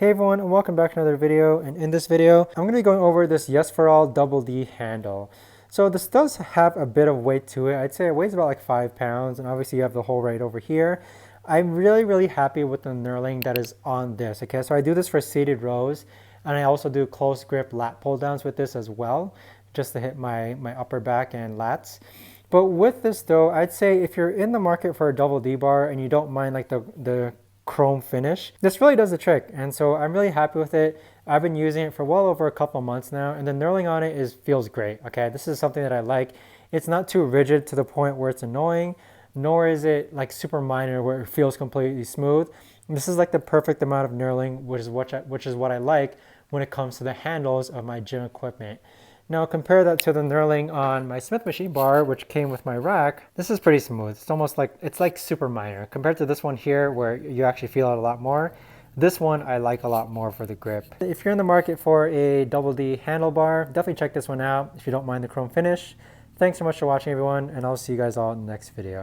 Hey everyone, and welcome back to another video. And in this video, I'm going to be going over this Yes4All Double D handle. So this does have a bit of weight to it. I'd say it weighs about like 5 pounds, and obviously you have the hole right over here. I'm really happy with the knurling that is on this. Okay, so I do this for seated rows, and I also do close grip lat pull downs with this as well, just to hit my upper back and lats. But with this though, I'd say if you're in the market for a double D bar and you don't mind like the chrome finish, this really does the trick, and so I'm really happy with it. I've been using it for well over a couple months now, and the knurling on it feels great. Okay, this is something that I like. It's not too rigid to the point where it's annoying, nor is it like super minor where it feels completely smooth. This is like the perfect amount of knurling, which is what I like when it comes to the handles of my gym equipment. Now compare that to the knurling on my Smith machine bar, which came with my rack. This is pretty smooth. It's almost like, it's like super minor. Compared to this one here where you actually feel it a lot more, this one I like a lot more for the grip. If you're in the market for a double D handlebar, definitely check this one out if you don't mind the chrome finish. Thanks so much for watching everyone, and I'll see you guys all in the next video.